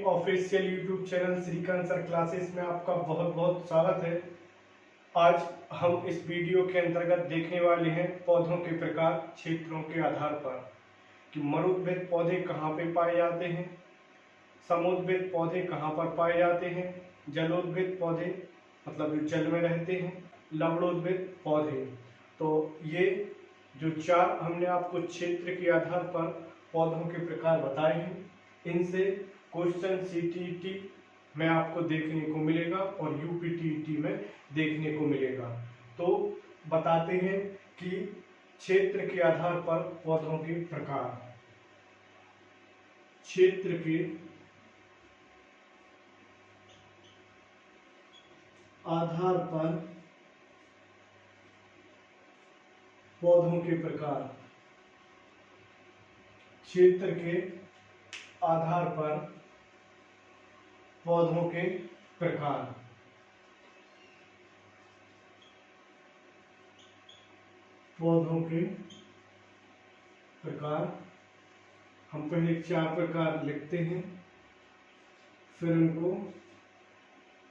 Official YouTube channel Shrikant sir classes में आपका बहुत बहुत स्वागत है। आज हम इस वीडियो के अंतर्गत देखने वाले हैं पौधों के प्रकार क्षेत्रों के आधार पर कि मरुद्भिद पौधे कहाँ पे पाए जाते हैं, समुद्रभिद पौधे कहाँ पर पाए जाते हैं, जलोद्भिद पौधे मतलब जो जल में रहते हैं, लवणोद्भिद पौधे। तो ये जो चार हमने आपको क्षेत्र के आधार पर पौधों के प्रकार बताए हैं, इनसे क्वेश्चन सीटीईटी में आपको देखने को मिलेगा और यूपीटीईटी में देखने को मिलेगा। तो बताते हैं कि क्षेत्र के आधार पर पौधों के प्रकार। क्षेत्र के आधार पर पौधों के प्रकार। क्षेत्र के आधार पर पौधों के प्रकार। पौधों के प्रकार हम पहले चार प्रकार लिखते हैं, फिर उनको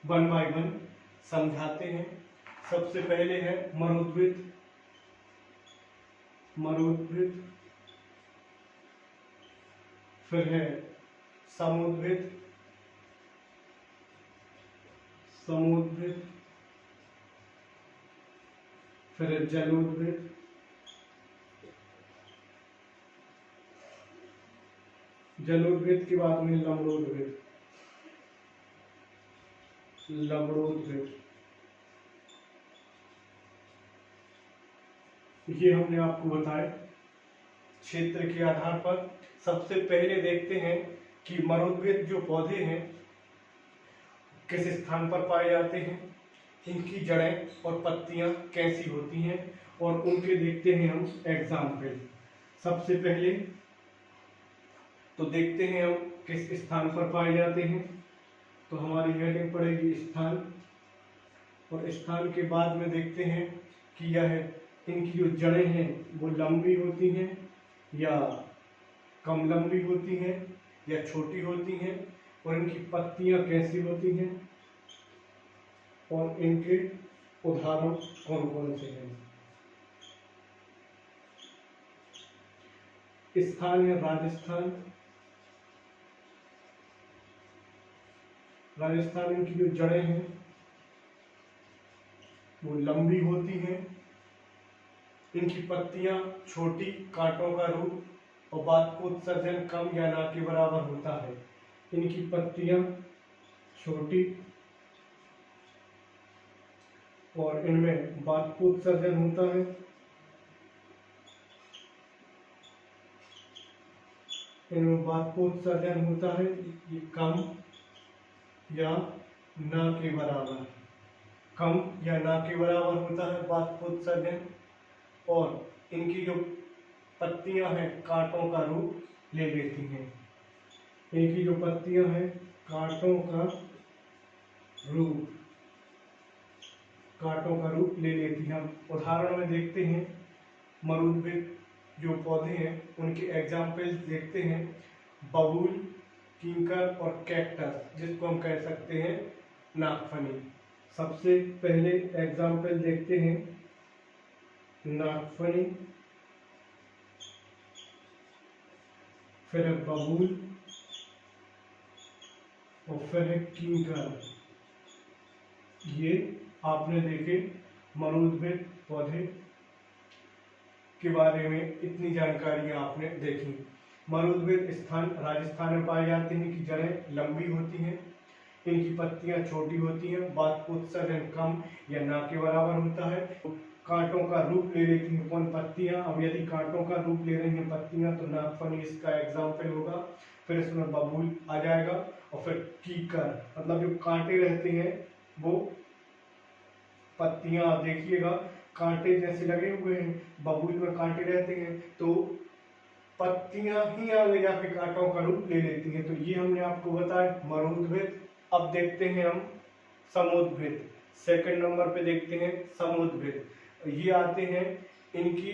वन बाय वन समझाते हैं। सबसे पहले है मरुद्भिद। मरुद्भिद, फिर है समुद्रभिद। समुद्रभिद, फिर है जलोद्भिद। जलोद्भिद के बाद में लवणोद्भिद। लवणोद्भिद, ये हमने आपको बताया क्षेत्र के आधार पर। सबसे पहले देखते हैं कि मरुद्भिद जो पौधे हैं किस स्थान पर पाए जाते हैं, इनकी जड़ें और पत्तियां कैसी होती हैं और उनके देखते हैं हम एग्जाम्पल। सबसे पहले तो देखते हैं हम किस स्थान पर पाए जाते हैं, तो हमारी हेडिंग पड़ेगी स्थान, और स्थान के बाद में देखते हैं कि यह इनकी जो जड़ें हैं वो लंबी होती हैं या कम लंबी होती हैं या छोटी होती हैं, और इनकी पत्तियां कैसी होती हैं और इनके उदाहरण कौन कौन से हैं। स्थान है राजस्थान। राजस्थान इनकी जो जड़ें हैं वो लंबी होती हैं, इनकी पत्तियां छोटी, कांटों का रूप और बाष्पोत्सर्जन कम या ना के बराबर होता है। इनकी पत्तियां छोटी और इनमें बाष्पोत्सर्जन होता है। इनमें बाष्पोत्सर्जन होता है, ये कम या ना के बराबर, कम या ना के बराबर होता है बाष्पोत्सर्जन। और इनकी जो पत्तियां हैं कांटों का रूप ले लेती हैं। इनकी जो पत्तियां हैं कांटों का रूप, कांटों का रूप ले लेती हैं। हम उदाहरण में देखते हैं मरुद्भिद जो पौधे हैं उनके एग्जाम्पल देखते हैं। बबूल, किंकर और कैक्टस, जिसको हम कह सकते हैं नागफनी। सबसे पहले एग्जाम्पल देखते हैं नागफनी, फिर है बबूल और फिर है किंकर। ये आपने देखे मरुद्भिद पौधे के बारे में इतनी जानकारियां आपने देखी। मरुद्भिद स्थान राजस्थान में पाए जाते हैं, इनकी जड़ें लंबी होती हैं, इनकी पत्तियां छोटी होती हैं, बाष्पोत्सर्जन कम या ना के बराबर होता है, कांटों का रूप ले लेती हैं कौन पत्तियां। अब यदि कांटों का रूप ले रही हैं पत्तियां तो नागफनी इसका एग्जाम्पल होगा। फिर इसमें बबूल आ जाएगा और फिर कीकर, मतलब जो कांटे रहते हैं वो पत्तियां आप देखिएगा कांटे जैसे लगे हुए हैं, बबूल में कांटे रहते हैं तो पत्तियां ही आगे जाके कांटों का रूप ले लेती हैं। तो ये हमने आपको बताया मरुद्भिद। अब देखते हैं हम समुद्रभिद। सेकंड नंबर पे देखते हैं समुद्रभिद। ये आते हैं, इनकी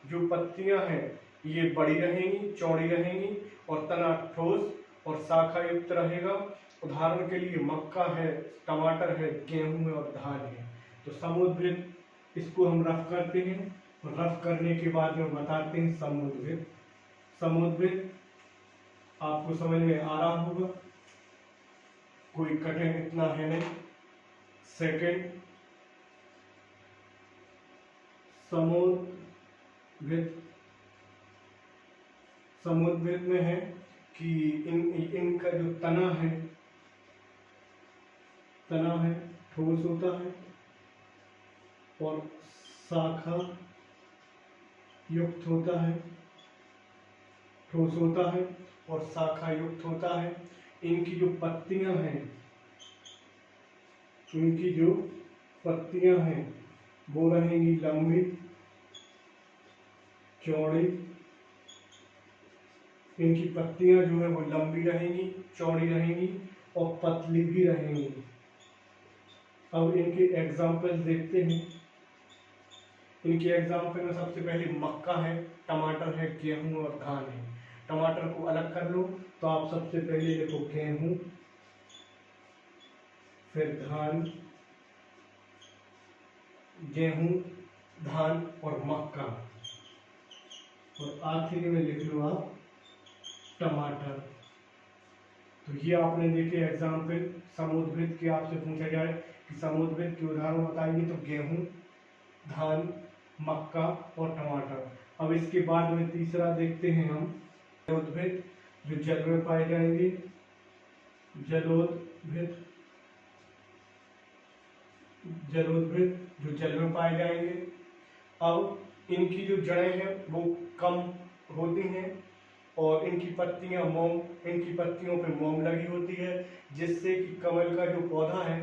जो पत्तियां हैं ये बड़ी रहेंगी, चौड़ी रहेंगी और तना ठोस और शाखा युक्त रहेगा। उदाहरण के लिए मक्का है, टमाटर है, गेहूं है और धान है। तो समुद्भिद इसको हम रफ करते हैं और रफ करने के बाद में बताते हैं समुद्भिद। समुद्भिद आपको समझ में आ रहा होगा, कोई कठिन इतना है नहीं। सेकंड, समुद्भिद। समुद्भिद में है कि इनका जो तना है ठोस होता है और शाखा युक्त होता है, ठोस होता है और शाखा युक्त होता है। इनकी जो पत्तियां हैं, वो रहेंगी लंबी, चौड़ी। इनकी पत्तियां जो है वो लंबी रहेंगी, चौड़ी रहेंगी और पतली भी रहेंगी। अब इनके एग्जाम्पल देखते हैं। इनके एग्जाम्पल में सबसे पहले मक्का है, टमाटर है, गेहूं और धान है। टमाटर को अलग कर लो तो आप सबसे पहले देखो गेहूं, फिर धान, गेहूं, धान और मक्का, और आखिरी में लिख लो आप टमाटर। तो ये आपने देखे एग्जाम्पल समुद्भिद के। आपसे पूछा जाए कि समुद्भिद के उदाहरण बताइए तो गेहूं, धान, मक्का और टमाटर। अब इसके बाद में तीसरा देखते हैं हम जलोद्भिद, जो जल में पाए जाएंगे। जलोद्भिद जो जल में पाए जाएंगे। अब इनकी जो जड़ें हैं वो कम होती हैं और इनकी पत्तियों पे मोम लगी होती है, जिससे कि कमल का जो पौधा है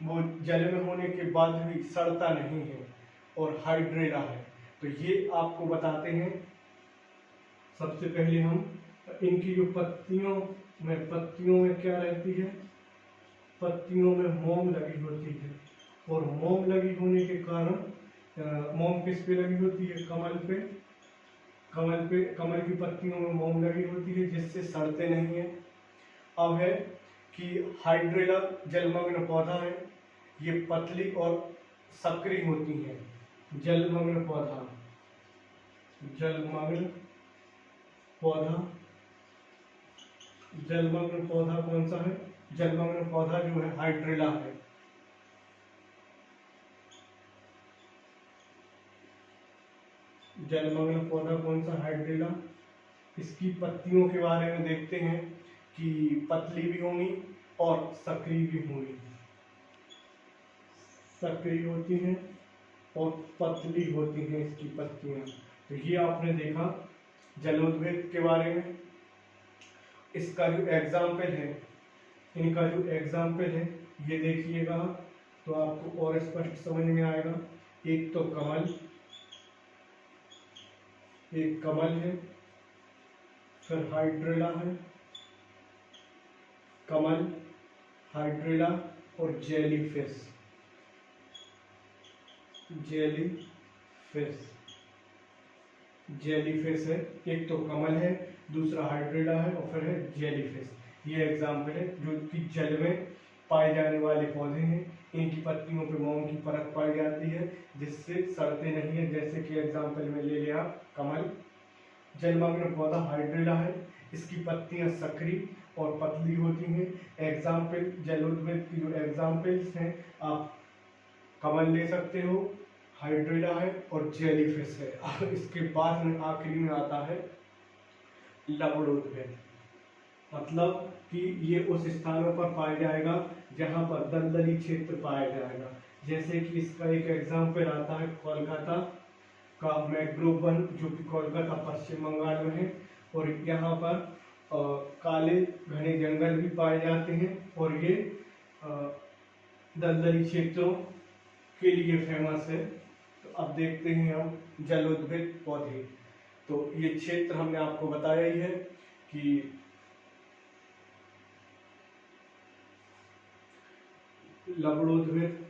वो जल में होने के बाद भी सड़ता नहीं है और हाइड्रेला है। तो ये आपको बताते हैं। सबसे पहले हम इनकी जो पत्तियों में क्या रहती है, पत्तियों में मोम लगी होती है और मोम लगी होने के कारण मोम किस पे लगी होती है, कमल की पत्तियों में मोम लगी होती है, जिससे सड़ते नहीं है। अब है कि हाइड्रेला जलमग्न पौधा है, ये पतली और सक्रिय होती है। जलमग्न पौधा कौन सा है? जलमग्न पौधा जो है हाइड्रेला है। जलमग्न पौधा कौन सा? हाइड्रेला। इसकी पत्तियों के बारे में देखते हैं कि पतली भी होंगी और सक्रिय भी होंगी। सक्रिय होती हैं और पतली होती हैं इसकी पत्तियां। तो ये आपने देखा जलोद्भिद के बारे में। इसका जो एग्जाम्पल है, इनका जो एग्जाम्पल है ये देखिएगा तो आपको और स्पष्ट समझ में आएगा। एक तो कमल है, फिर हाइड्रेला है, कमल, हाइड्रेला और जेलीफिश है। एक तो कमल है, दूसरा हाइड्रेला है और फिर है जेलीफिश। ये एग्जाम्पल है जो कि जल में पाए जाने वाले पौधे हैं। इनकी पत्तियों पे मोम की परत पाई जाती है, जिससे सड़ते नहीं है। जैसे कि एग्जाम्पल में ले लिया कमल। जलमग्न पौधा हाइड्रेला है, इसकी पत्तियां सक्रिय और पतली होती हैं। एग्जाम्पल जलोद्भिद की जो एग्जाम्पल्स हैं, आप कमल ले सकते हो, हाइड्रेला है और जेलीफिश है। अब इसके बाद में आखिरी में आता है लवणोद्भिद। मतलब कि ये उस स्थानों पर पाया जाएगा जहां पर दलदली क्षेत्र पाया जाएगा। जैसे कि इसका एक एग्जाम्पल आता है कोलकाता का मैंग्रोव वन, जो कि कोलकाता पश्चिम बंगाल में है। और यहाँ पर काले घने जंगल भी पाए जाते हैं और ये दलदली क्षेत्रों के लिए फेमस है। तो अब देखते हैं हम जलोद्भिद पौधे। तो ये क्षेत्र हमने आपको बताया ही है कि लवणोद्भिद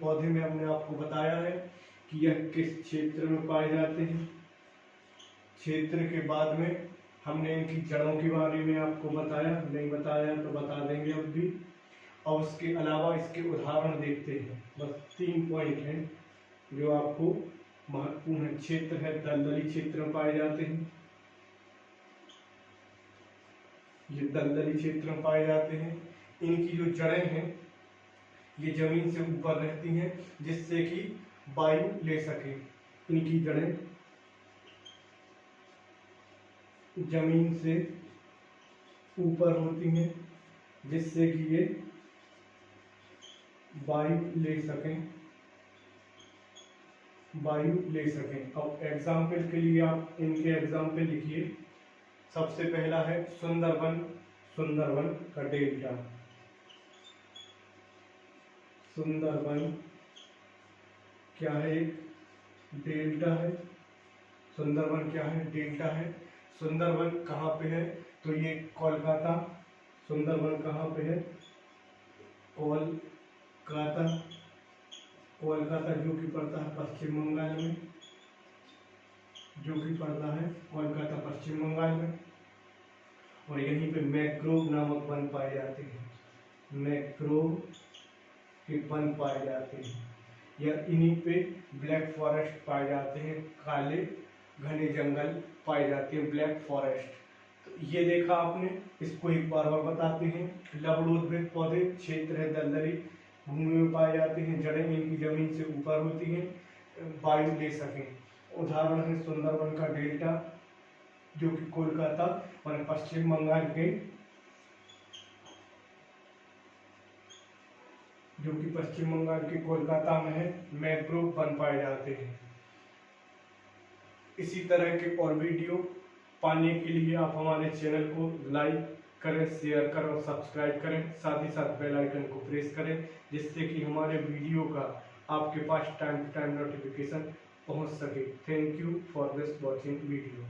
पौधे में हमने आपको बताया है कि यह किस क्षेत्र में पाए जाते हैं। क्षेत्र के बाद में हमने इनकी जड़ों के बारे में आपको बताया, नहीं बताया तो बता देंगे अब भी। और उसके अलावा इसके उदाहरण देखते हैं। बस 3 पॉइंट हैं जो आपको महत्वपूर्ण है। क्षेत्र है, दलदली क्षेत्र में पाए जाते हैं। ये दलदली क्षेत्र में पाए जाते हैं। इनकी जो जड़ें हैं ये जमीन से ऊपर रहती हैं, जिससे कि वायु ले सके। इनकी जड़ें जमीन से ऊपर होती हैं, जिससे कि ये वायु ले सकें। अब एग्जाम्पल के लिए आप इनके एग्जाम्पल लिखिए। सबसे पहला है सुंदरवन का डेल्टा। सुंदरवन क्या है? एक डेल्टा है। सुंदरवन क्या है? डेल्टा है। सुंदरवन कहाँ पे है? तो ये कोलकाता। सुंदरवन कहाँ पे है? कोलकाता जो कि पड़ता है पश्चिम बंगाल में। पश्चिम बंगाल में। और यहीं पे मैंग्रोव नामक वन पाए जाते हैं। मैंग्रोव के वन पाए जाते हैं, या इन्हीं पे ब्लैक फॉरेस्ट पाए जाते हैं। काले घने जंगल पाए जाते हैं, ब्लैक फॉरेस्ट। तो ये देखा आपने। इसको एक बार और बताते हैं। लवणोद्भिद पौधे क्षेत्र है, दलदली भूमि में पाए जाते हैं। जड़ें इनकी जमीन से ऊपर होती हैं, वायु ले सकें। उदाहरण है सुंदरवन का डेल्टा, जो कि कोलकाता और पश्चिम बंगाल के कोलकाता में है। मैंग्रोव वन पाए जाते हैं। इसी तरह के और वीडियो पाने के लिए आप हमारे चैनल को लाइक करें, शेयर करें और सब्सक्राइब करें। साथ ही साथ बेल आइकन को प्रेस करें, जिससे कि हमारे वीडियो का आपके पास टाइम टू टाइम नोटिफिकेशन पहुंच सके। Thank you for this watching video.